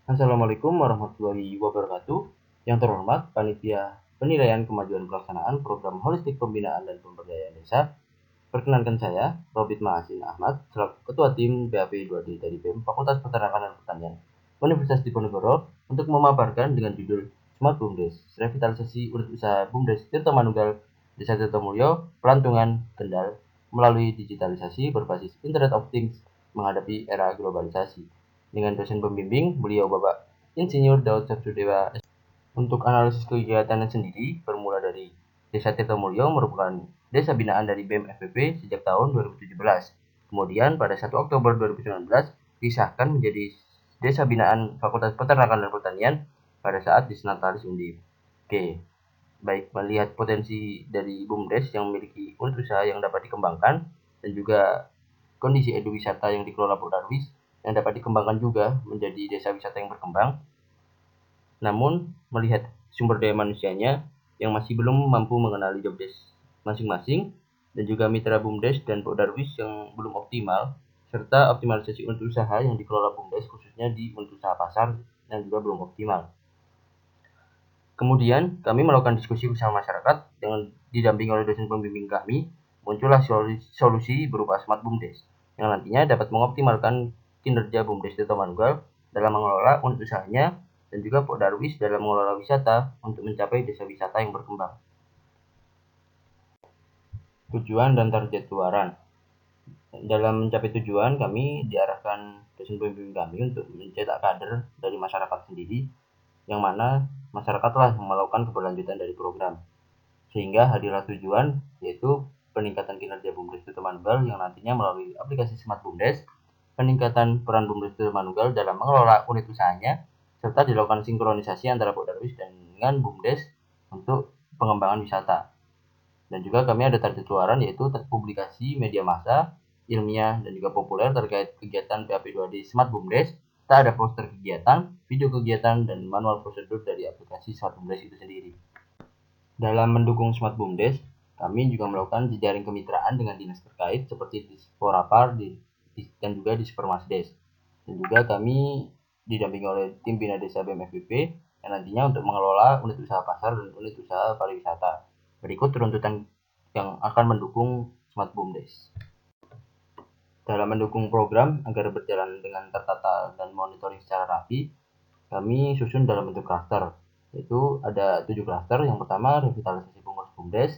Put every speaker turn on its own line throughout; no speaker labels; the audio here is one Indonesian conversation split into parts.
Assalamualaikum warahmatullahi wabarakatuh. Yang terhormat Panitia Penilaian Kemajuan Pelaksanaan Program Holistik Pembinaan dan Pemberdayaan Desa. Perkenalkan saya, Robit Mahasin Ahmad, selaku Ketua Tim BAP 2D dari BEM Fakultas Peternakan dan Pertanian Universitas Diponegoro untuk memaparkan dengan judul Smart BUMDes, Revitalisasi Unit Usaha BUMDes Tirto Manunggal, Desa Tirtomulyo, Pelantungan, Kendal, melalui digitalisasi berbasis Internet of Things menghadapi era globalisasi. Dengan dosen pembimbing, beliau Bapak Insinyur Daud Sabsudewa. Untuk analisis kegiatannya sendiri, bermula dari Desa Tirtomulyo merupakan desa binaan dari BEM FPP sejak tahun 2017. Kemudian pada 1 Oktober 2019 disahkan menjadi desa binaan Fakultas Peternakan dan Pertanian pada saat disnatalis Undip. Oke, baik melihat potensi dari BUMDes yang memiliki unit usaha yang dapat dikembangkan dan juga kondisi eduwisata yang dikelola Pak Darwis yang dapat dikembangkan juga menjadi desa wisata yang berkembang. Namun, melihat sumber daya manusianya yang masih belum mampu mengenali jobdesk masing-masing dan juga mitra BUMDes dan Pak Darwis yang belum optimal, serta optimalisasi unit usaha yang dikelola BUMDes khususnya di unit usaha pasar yang juga belum optimal. Kemudian, kami melakukan diskusi bersama masyarakat dengan didampingi oleh dosen pembimbing kami, muncullah solusi berupa Smart BUMDes yang nantinya dapat mengoptimalkan kinerja BUMDes Tirto Manunggal dalam mengelola unit usahanya dan juga Pak Darwis dalam mengelola wisata untuk mencapai desa wisata yang berkembang. Tujuan dan target luaran. Dalam mencapai tujuan, kami diarahkan dosen pembimbing kami untuk mencetak kader dari masyarakat sendiri, yang mana masyarakatlah yang melakukan keberlanjutan dari program. Sehingga hadirlah tujuan, yaitu peningkatan kinerja BUMDes Tirto Manunggal yang nantinya melalui aplikasi Smart BUMDes, peningkatan peran BUMDes Tirto Manunggal dalam mengelola unit usahanya, serta dilakukan sinkronisasi antara Pak Darwis dengan BUMDes untuk pengembangan wisata. Dan juga kami ada target luaran yaitu publikasi media massa, ilmiah, dan juga populer terkait kegiatan PAP 2D Smart BUMDes. Kita ada poster kegiatan, video kegiatan, dan manual prosedur dari aplikasi Smart BUMDes itu sendiri. Dalam mendukung Smart BUMDes, kami juga melakukan jejaring kemitraan dengan dinas terkait seperti Disporapar dan juga Dispermasdes. Dan juga kami didampingi oleh tim Bina Desa BEM FPP yang nantinya untuk mengelola unit usaha pasar dan unit usaha pariwisata. Berikut runtutan yang akan mendukung Smart BUMDes. Dalam mendukung program agar berjalan dengan tertata dan monitoring secara rapi, kami susun dalam bentuk klaster, yaitu ada 7 klaster. Yang pertama, revitalisasi pengurus BUMDes,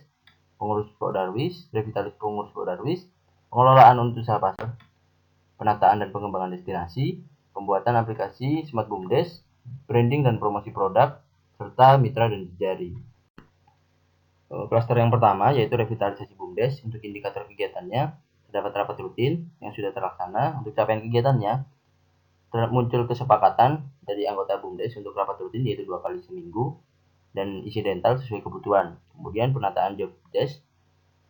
pengurus Pak Darwis, revitalisasi pengurus Pak Darwis, pengelolaan unit usaha pasar, penataan dan pengembangan destinasi, pembuatan aplikasi Smart BUMDes, branding dan promosi produk, serta mitra dan jejaring. Klaster yang pertama yaitu revitalisasi BUMDes. Untuk indikator kegiatannya, terdapat rapat rutin yang sudah terlaksana. Untuk capaian kegiatannya, muncul kesepakatan dari anggota BUMDes untuk rapat rutin yaitu 2 kali seminggu dan insidental sesuai kebutuhan. Kemudian penataan job desk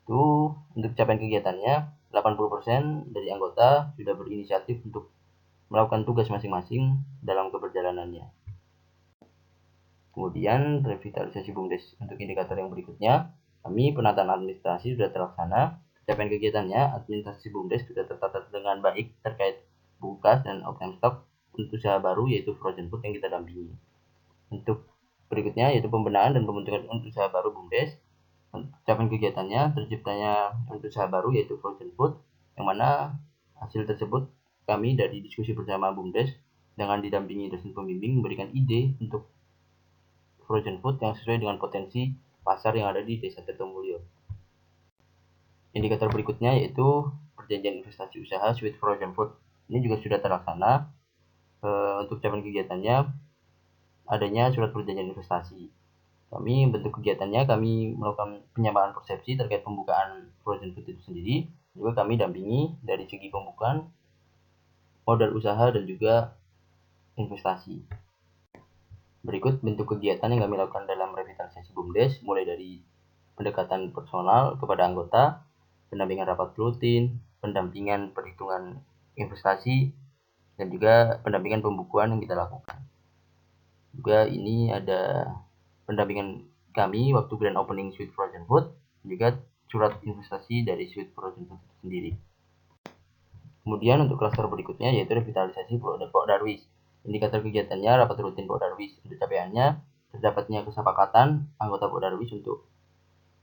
itu untuk capaian kegiatannya 80% dari anggota sudah berinisiatif untuk melakukan tugas masing-masing dalam keberjalanannya. Kemudian revitalisasi BUMDes untuk indikator yang berikutnya, kami penataan administrasi sudah terlaksana. Capaian kegiatannya, administrasi BUMDes sudah tertata dengan baik terkait bukas dan open stock untuk usaha baru yaitu frozen food yang kita dampingi. Untuk berikutnya yaitu pembenahan dan pembentukan unit usaha baru BUMDes. Capaian kegiatannya terciptanya unit usaha baru yaitu frozen food, yang mana hasil tersebut kami dari diskusi bersama BUMDes dengan didampingi dosen pembimbing memberikan ide untuk frozen food yang sesuai dengan potensi pasar yang ada di Desa Tirtomulyo. Indikator berikutnya yaitu perjanjian investasi usaha Sweet Frozen Food. Ini juga sudah terlaksana. Untuk capaian kegiatannya adanya surat perjanjian investasi. Kami bentuk kegiatannya, kami melakukan penyamaan persepsi terkait pembukaan frozen food itu sendiri. Juga kami dampingi dari segi pembukaan, modal usaha, dan juga investasi. Berikut bentuk kegiatan yang kami lakukan dalam revitalisasi BUMDes, mulai dari pendekatan personal kepada anggota, pendampingan rapat rutin, pendampingan perhitungan investasi, dan juga pendampingan pembukuan yang kita lakukan. Juga ini ada pendampingan kami waktu grand opening Sweet Frozen Food, juga surat investasi dari Sweet Frozen Food sendiri. Kemudian untuk klaster berikutnya yaitu revitalisasi Pak Darwis. Indikator kegiatannya rapat rutin Podarwis. Untuk capaiannya, terdapatnya kesepakatan anggota Podarwis untuk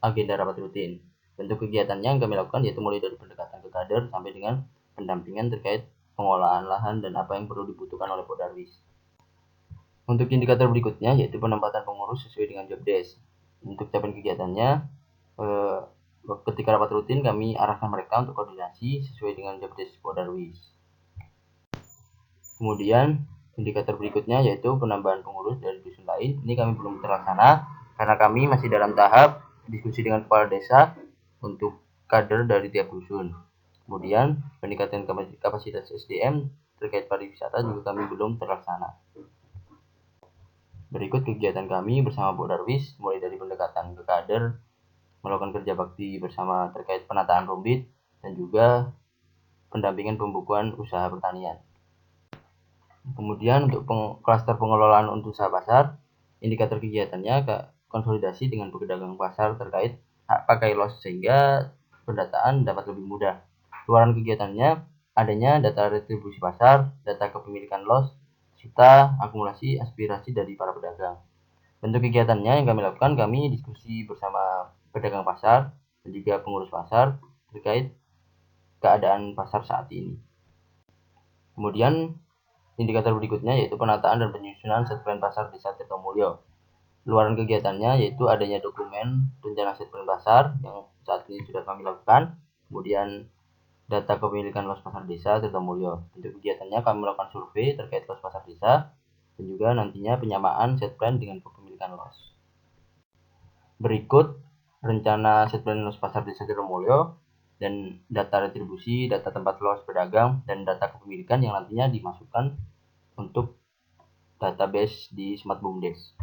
agenda rapat rutin. Bentuk kegiatannya yang kami lakukan yaitu mulai dari pendekatan ke kader sampai dengan pendampingan terkait pengolahan lahan dan apa yang perlu dibutuhkan oleh Podarwis. Untuk indikator berikutnya yaitu penempatan pengurus sesuai dengan job desk. Untuk capaian kegiatannya, ketika rapat rutin kami arahkan mereka untuk koordinasi sesuai dengan job desk Podarwis. Kemudian indikator berikutnya yaitu penambahan pengurus dari dusun lain. Ini kami belum terlaksana karena kami masih dalam tahap diskusi dengan kepala desa untuk kader dari tiap dusun. Kemudian peningkatan kapasitas SDM terkait pariwisata juga kami belum terlaksana. Berikut kegiatan kami bersama Podarwis mulai dari pendekatan ke kader, melakukan kerja bakti bersama terkait penataan rumbit, dan juga pendampingan pembukuan usaha pertanian. Kemudian untuk klaster pengelolaan untuk usaha pasar, indikator kegiatannya konsolidasi dengan pedagang pasar terkait hak pakai los sehingga pendataan dapat lebih mudah. Luaran kegiatannya adanya data retribusi pasar, data kepemilikan los, serta akumulasi aspirasi dari para pedagang. Bentuk kegiatannya yang kami lakukan, kami diskusi bersama pedagang pasar dan juga pengurus pasar terkait keadaan pasar saat ini. Kemudian indikator berikutnya yaitu penataan dan penyusunan set plan pasar Desa Tirtomulyo. Luaran kegiatannya yaitu adanya dokumen rencana set plan pasar yang saat ini sudah kami lakukan. Kemudian data kepemilikan los pasar desa Tirtomulyo. Untuk kegiatannya kami melakukan survei terkait los pasar desa dan juga nantinya penyamaan set plan dengan kepemilikan los. Berikut rencana set plan los pasar desa Tirtomulyo dan data retribusi, data tempat los pedagang, dan data kepemilikan yang nantinya dimasukkan untuk database di Smart BUMDes.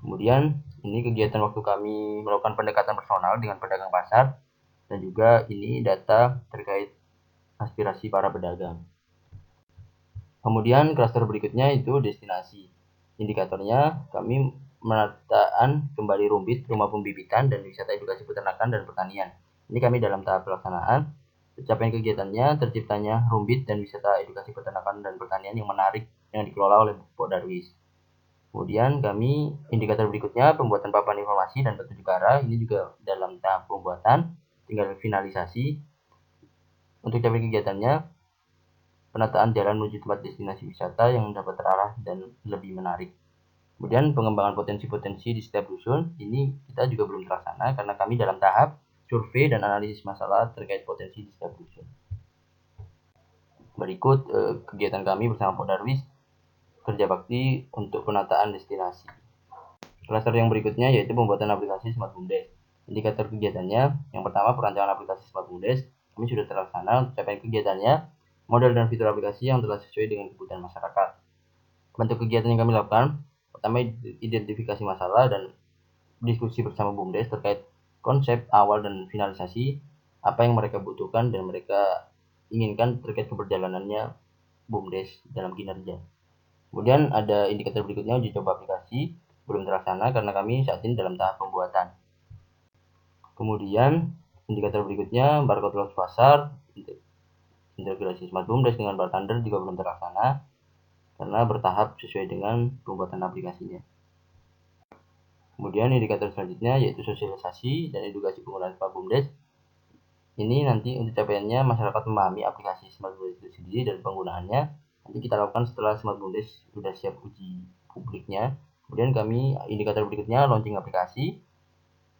Kemudian ini kegiatan waktu kami melakukan pendekatan personal dengan pedagang pasar dan juga ini data terkait aspirasi para pedagang. Kemudian klaster berikutnya itu destinasi. Indikatornya kami menataan kembali rumbit, rumah pembibitan, dan wisata edukasi peternakan dan pertanian. Ini kami dalam tahap pelaksanaan. Capaian kegiatannya terciptanya rumbit dan wisata edukasi peternakan dan pertanian yang menarik yang dikelola oleh Podarwis. Kemudian kami indikator berikutnya pembuatan papan informasi dan petunjuk arah. Ini juga dalam tahap pembuatan, tinggal finalisasi. Untuk capaian kegiatannya, penataan jalan menuju tempat destinasi wisata yang dapat terarah dan lebih menarik. Kemudian pengembangan potensi-potensi di setiap dusun, ini kita juga belum terlaksana karena kami dalam tahap survei dan analisis masalah terkait potensi di setiap dusun. Berikut kegiatan kami bersama Podarwis kerja bakti untuk penataan destinasi. Klaster yang berikutnya yaitu pembuatan aplikasi Smart BUMDes. Indikator kegiatannya, yang pertama perancangan aplikasi Smart BUMDes, kami sudah terlaksana. Capaian kegiatannya, model dan fitur aplikasi yang telah sesuai dengan kebutuhan masyarakat. Bentuk kegiatan yang kami lakukan, pertama identifikasi masalah dan diskusi bersama BUMDes terkait konsep awal dan finalisasi, apa yang mereka butuhkan dan mereka inginkan terkait keberjalanannya BUMDes dalam kinerja. Kemudian ada indikator berikutnya uji coba aplikasi, belum terlaksana karena kami saat ini dalam tahap pembuatan. Kemudian indikator berikutnya barcode los pasar, integrasi Smart BUMDes dengan bartender juga belum terlaksana karena bertahap sesuai dengan pembuatan aplikasinya. Kemudian indikator selanjutnya yaitu sosialisasi dan edukasi penggunaan Smart BUMDes. Ini nanti untuk capaiannya masyarakat memahami aplikasi Smart BUMDes itu sendiri dan penggunaannya nanti kita lakukan setelah Smart BUMDes sudah siap uji publiknya. Kemudian kami indikator berikutnya launching aplikasi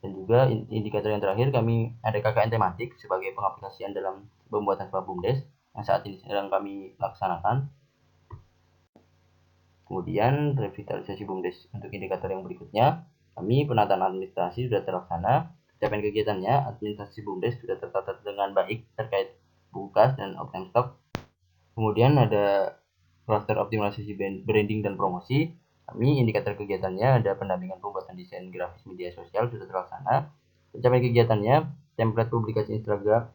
dan juga indikator yang terakhir kami ada KKN tematik sebagai pengaplikasian dalam pembuatan Smart BUMDes yang saat ini sedang kami laksanakan. Kemudian revitalisasi BUMDes untuk indikator yang berikutnya, kami penataan administrasi sudah terlaksana. Capaian kegiatannya, administrasi BUMDes sudah tertata dengan baik terkait buku kas dan open stock. Kemudian ada klaster optimalisasi branding dan promosi. Kami indikator kegiatannya ada pendampingan pembuatan desain grafis media sosial sudah terlaksana. Capaian kegiatannya, template publikasi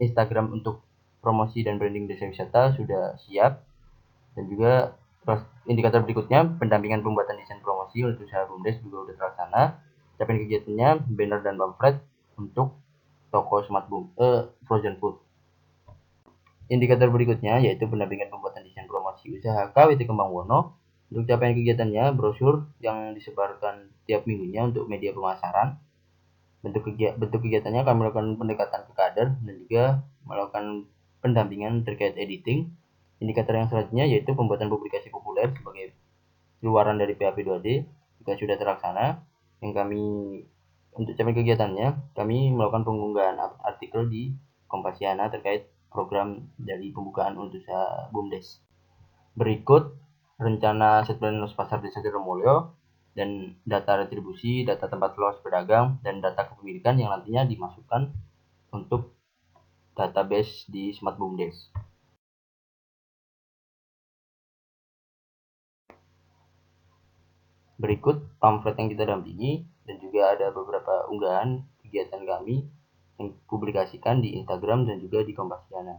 Instagram untuk promosi dan branding desa wisata sudah siap. Dan juga indikator berikutnya pendampingan pembuatan desain promosi untuk usaha BUMDes juga sudah terlaksana. Capaian kegiatannya banner dan pamflet untuk toko Smart Frozen Food. indikator berikutnya yaitu pendampingan pembuatan desain promosi usaha KWT Kembang Wono. Untuk capaian kegiatannya, brosur yang disebarkan tiap minggunya untuk media pemasaran. Bentuk kegiatannya kami melakukan pendekatan ke kader dan juga melakukan pendampingan terkait editing. Indikator yang selanjutnya yaitu pembuatan publikasi populer sebagai keluaran dari PAP 2D juga sudah terlaksana. Yang kami untuk capaian kegiatannya, kami melakukan pengunggahan artikel di Kompasiana terkait program dari pembukaan unit usaha BUMDes. Berikut rencana set plan loss pasar desa Tirtomulyo dan data retribusi, data tempat loss pedagang, dan data kepemilikan yang nantinya dimasukkan untuk database di Smart BUMDes. Berikut pamflet yang kita dampingi dan juga ada beberapa unggahan kegiatan kami yang publikasikan di Instagram dan juga di Kompasiana.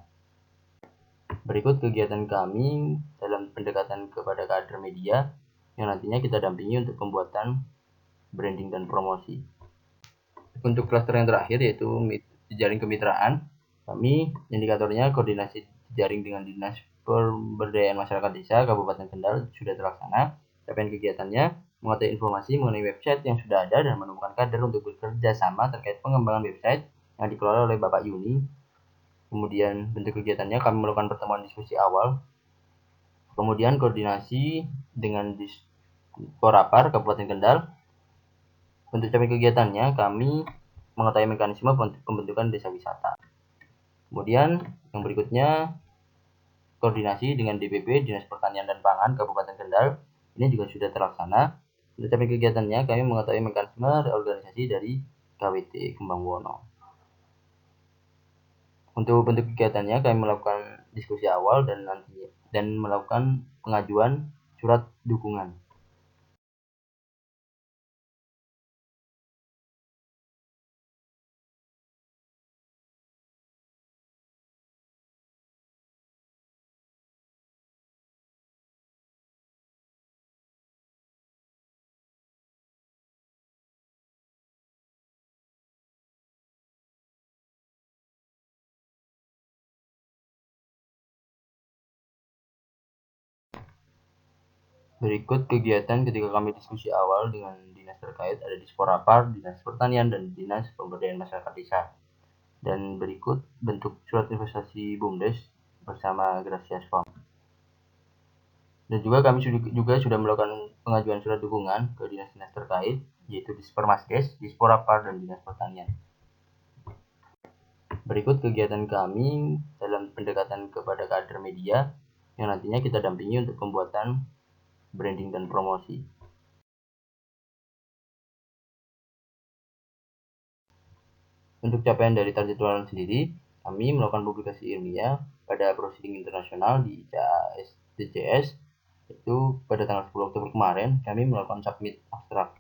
Berikut kegiatan kami dalam pendekatan kepada kader media yang nantinya kita dampingi untuk pembuatan branding dan promosi. Untuk klaster yang terakhir yaitu jejaring kemitraan, kami indikatornya koordinasi jejaring dengan Dinas Pemberdayaan Masyarakat Desa Kabupaten Kendal sudah terlaksana. Capaian kegiatannya mengetahui informasi mengenai website yang sudah ada dan menemukan kader untuk bekerja sama terkait pengembangan website yang dikelola oleh Bapak Yuni. Kemudian bentuk kegiatannya kami melakukan pertemuan diskusi awal, kemudian koordinasi dengan Disporapar Kabupaten Kendal. Untuk capaian kegiatannya kami mengetahui mekanisme pembentukan desa wisata. Kemudian yang berikutnya koordinasi dengan DPP Dinas Pertanian dan Pangan Kabupaten Kendal ini juga sudah terlaksana. Untuk capaian kegiatannya kami mengetahui mekanisme reorganisasi dari KWT Kembang Wono. Untuk bentuk kegiatannya kami melakukan diskusi awal dan melakukan pengajuan surat dukungan. Berikut kegiatan ketika kami diskusi awal dengan dinas terkait, ada Disporapar, Dinas Pertanian, dan Dinas Pemberdayaan Masyarakat Desa. Dan berikut bentuk surat investasi BUMDes bersama Gracias Farm. Dan juga kami sudah melakukan pengajuan surat dukungan ke dinas-dinas terkait, yaitu Dispermasdes, Disporapar, dan Dinas Pertanian. Berikut kegiatan kami dalam pendekatan kepada kader media yang nantinya kita dampingi untuk pembuatan branding dan promosi. Untuk capaian dari target tuaran sendiri, kami melakukan publikasi ilmiah pada proceeding internasional di DCS itu pada tanggal 10 Oktober kemarin. Kami melakukan submit abstrak.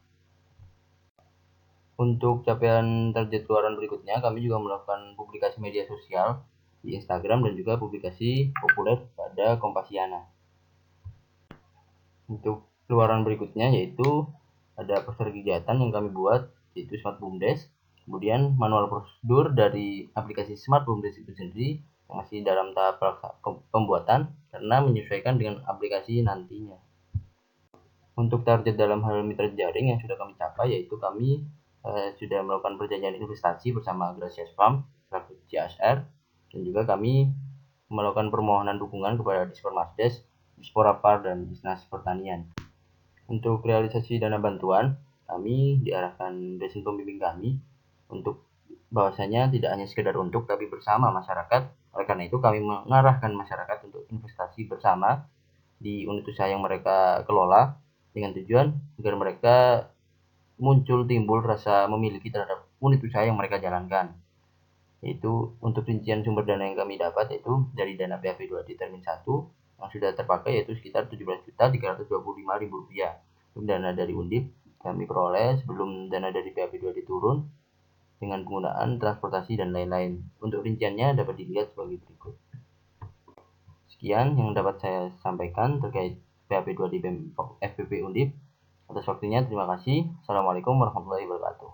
Untuk capaian target tuaran berikutnya, kami juga melakukan publikasi media sosial di Instagram dan juga publikasi populer pada Kompasiana. Untuk keluaran berikutnya yaitu ada poster kegiatan yang kami buat yaitu Smart BUMDes, kemudian manual prosedur dari aplikasi Smart BUMDes itu sendiri yang masih dalam tahap pembuatan karena menyesuaikan dengan aplikasi nantinya. Untuk target dalam hal mitra jaring yang sudah kami capai yaitu kami sudah melakukan perjanjian investasi bersama Gracias Farm selaku CSR, dan juga kami melakukan permohonan dukungan kepada Dispermasdes, Disporapar, dan Dinas Pertanian. Untuk realisasi dana bantuan, kami diarahkan dosen pembimbing kami untuk bahwasanya tidak hanya sekedar untuk tapi bersama masyarakat. Oleh karena itu kami mengarahkan masyarakat untuk investasi bersama di unit usaha yang mereka kelola dengan tujuan agar mereka timbul rasa memiliki terhadap unit usaha yang mereka jalankan. Yaitu untuk rincian sumber dana yang kami dapat yaitu dari dana PAP 2D termin 1 yang sudah terpakai yaitu sekitar Rp17.325.000. Untuk dana dari Undip kami peroleh sebelum dana dari PAP 2D turun dengan penggunaan transportasi dan lain-lain. Untuk rinciannya dapat dilihat sebagai berikut. Sekian yang dapat saya sampaikan terkait PAP 2D FPP Undip. Atas waktunya terima kasih. Assalamualaikum warahmatullahi wabarakatuh.